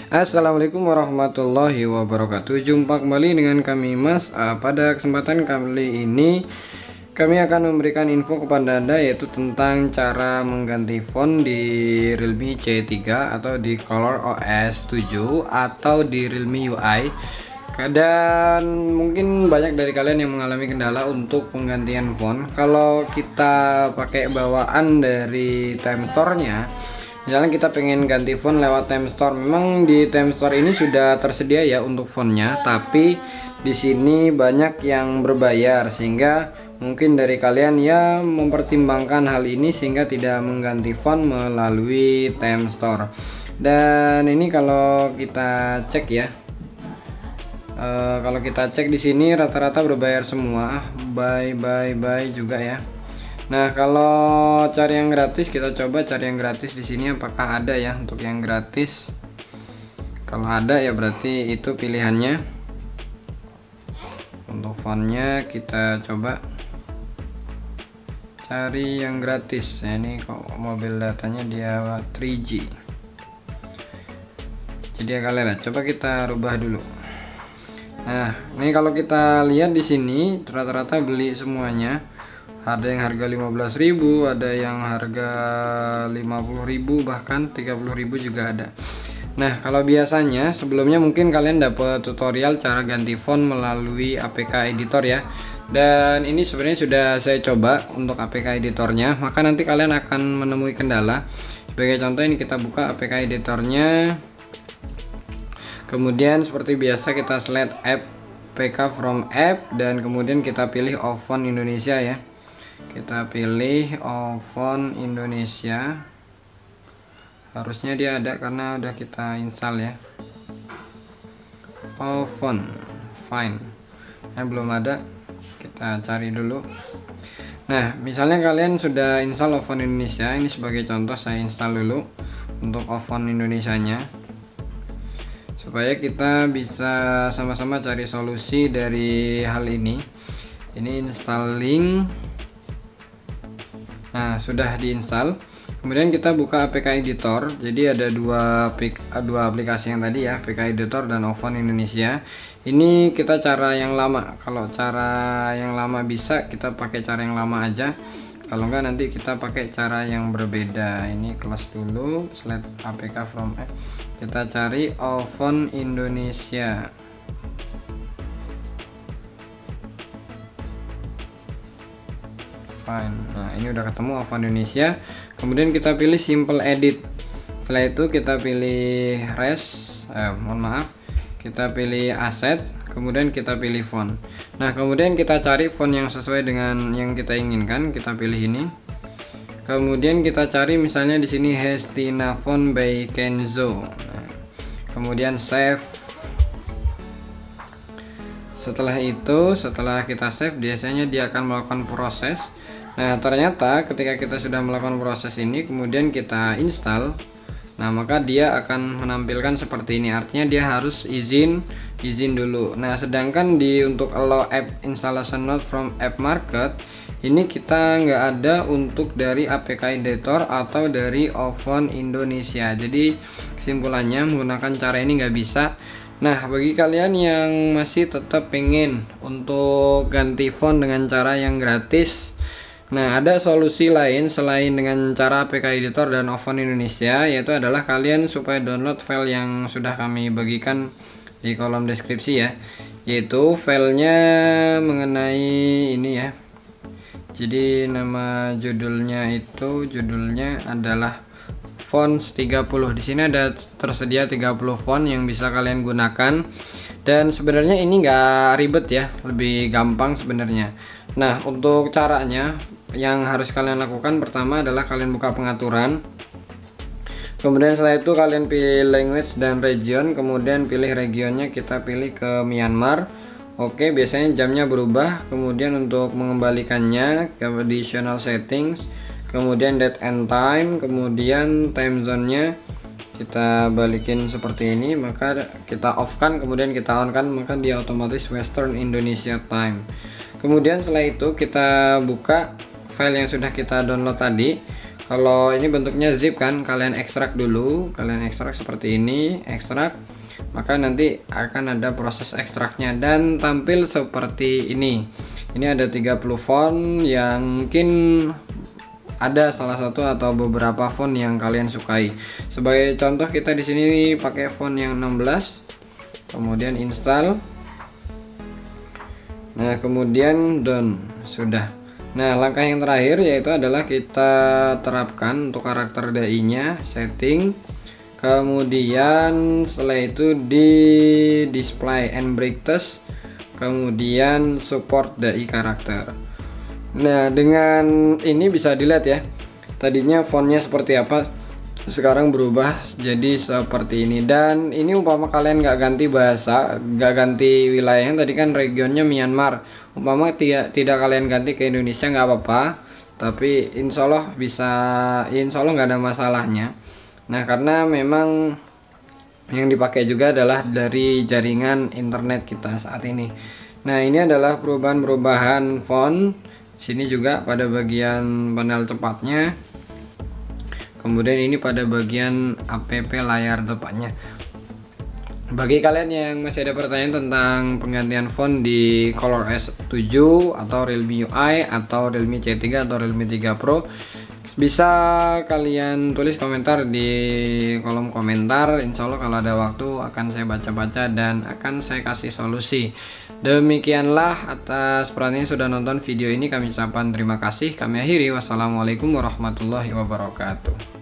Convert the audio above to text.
Assalamualaikum warahmatullahi wabarakatuh. Jumpa kembali dengan kami Mas. Pada kesempatan kali ini kami akan memberikan info kepada Anda yaitu tentang cara mengganti font di Realme C3 atau di ColorOS 7 atau di Realme UI. Dan mungkin banyak dari kalian yang mengalami kendala untuk penggantian font. Kalau kita pakai bawaan dari Time Store-nya, misalnya kita pengen ganti font lewat Time Store, memang di Time Store ini sudah tersedia ya untuk fontnya, tapi di sini banyak yang berbayar sehingga mungkin dari kalian ya mempertimbangkan hal ini sehingga tidak mengganti font melalui Time Store. Dan ini kalau kita cek ya, kalau kita cek di sini rata-rata berbayar semua, buy juga ya. Nah, kalau cari yang gratis, kita coba cari yang gratis di sini apakah ada ya untuk yang gratis. Kalau ada ya berarti itu pilihannya. Untuk fontnya kita coba cari yang gratis. Nah, ini kok mobil datanya dia 3G. Jadi ya kalian lah, coba kita rubah dulu. Nah, ini kalau kita lihat di sini rata-rata beli semuanya. Ada yang harga 15.000, ada yang harga 50.000, bahkan 30.000 juga ada. Nah, kalau biasanya sebelumnya mungkin kalian dapat tutorial cara ganti font melalui APK editor ya. Dan ini sebenarnya sudah saya coba untuk APK editornya, maka nanti kalian akan menemui kendala. Sebagai contoh ini kita buka APK editornya. Kemudian seperti biasa kita select APK from app dan kemudian kita pilih font Indonesia ya. Kita pilih font Indonesia. Harusnya dia ada karena udah kita install ya. Font fine. Nah, belum ada. Kita cari dulu. Nah, misalnya kalian sudah install font Indonesia, ini sebagai contoh saya install dulu untuk font Indonesianya. Supaya kita bisa sama-sama cari solusi dari hal ini. Ini installing. Nah, sudah diinstal. Kemudian kita buka APK editor. Jadi ada dua aplikasi yang tadi ya, APK editor dan font Indonesia. Ini kita cara yang lama. Kalau cara yang lama bisa kita pakai cara yang lama aja. Kalau enggak nanti kita pakai cara yang berbeda. Ini kelas dulu, select APK from app. Kita cari font Indonesia. Fine. Nah, ini udah ketemu font Indonesia. Kemudian kita pilih simple edit. Setelah itu kita pilih kita pilih asset, kemudian kita pilih font. Nah, kemudian kita cari font yang sesuai dengan yang kita inginkan. Kita pilih ini. Kemudian kita cari misalnya di sini Hestina Font by Kenzo. Nah, kemudian save. Setelah itu, setelah kita save, biasanya dia akan melakukan proses. Nah, ternyata ketika kita sudah melakukan proses ini, kemudian kita install. Nah, maka dia akan menampilkan seperti ini. Artinya dia harus izin dulu. Nah, sedangkan untuk allow app installation not from app market, ini kita nggak ada untuk dari APK editor atau dari font Indonesia. Jadi kesimpulannya menggunakan cara ini nggak bisa. Nah, bagi kalian yang masih tetap pengen untuk ganti font dengan cara yang gratis, nah, ada solusi lain selain dengan cara APK editor dan font Indonesia, yaitu adalah kalian supaya download file yang sudah kami bagikan di kolom deskripsi ya, yaitu filenya mengenai ini ya. Jadi nama judulnya adalah fonts 30. Di sini ada tersedia 30 font yang bisa kalian gunakan. Dan sebenarnya ini enggak ribet ya, lebih gampang sebenarnya. Nah, untuk caranya yang harus kalian lakukan pertama adalah kalian buka pengaturan. Kemudian setelah itu kalian pilih language dan region, kemudian pilih regionnya kita pilih ke Myanmar. Oke, biasanya jamnya berubah. Kemudian untuk mengembalikannya ke additional settings, kemudian date and time, kemudian time zone-nya kita balikin seperti ini, maka kita off kan, kemudian kita on kan, maka dia otomatis Western Indonesia time. Kemudian setelah itu kita buka file yang sudah kita download tadi. Kalau ini bentuknya zip kan, kalian ekstrak dulu, kalian ekstrak seperti ini, ekstrak, maka nanti akan ada proses ekstraknya dan tampil seperti ini. Ini ada 30 font yang mungkin ada salah satu atau beberapa font yang kalian sukai. Sebagai contoh kita di sini pakai font yang 16. Kemudian install. Nah, kemudian done. Sudah. Nah, langkah yang terakhir yaitu adalah kita terapkan untuk karakter DI-nya, setting. Kemudian setelah itu di display and break test, kemudian support DI karakter. Nah, dengan ini bisa dilihat ya, tadinya fontnya seperti apa, sekarang berubah jadi seperti ini. Dan ini umpama kalian nggak ganti bahasa, nggak ganti wilayahnya, tadi kan regionnya Myanmar, umpama tidak kalian ganti ke Indonesia nggak apa-apa, tapi insya Allah bisa, insya Allah nggak ada masalahnya. Nah, karena memang yang dipakai juga adalah dari jaringan internet kita saat ini. Nah, ini adalah perubahan-perubahan font. Sini juga pada bagian panel cepatnya. Kemudian ini pada bagian app layar depannya. Bagi kalian yang masih ada pertanyaan tentang penggantian font di ColorOS 7 atau Realme UI atau Realme C3 atau Realme 3 Pro, bisa kalian tulis komentar di kolom komentar. Insya Allah kalau ada waktu akan saya baca-baca dan akan saya kasih solusi. Demikianlah, atas perhatiannya sudah nonton video ini kami ucapkan terima kasih. Kami akhiri, wassalamualaikum warahmatullahi wabarakatuh.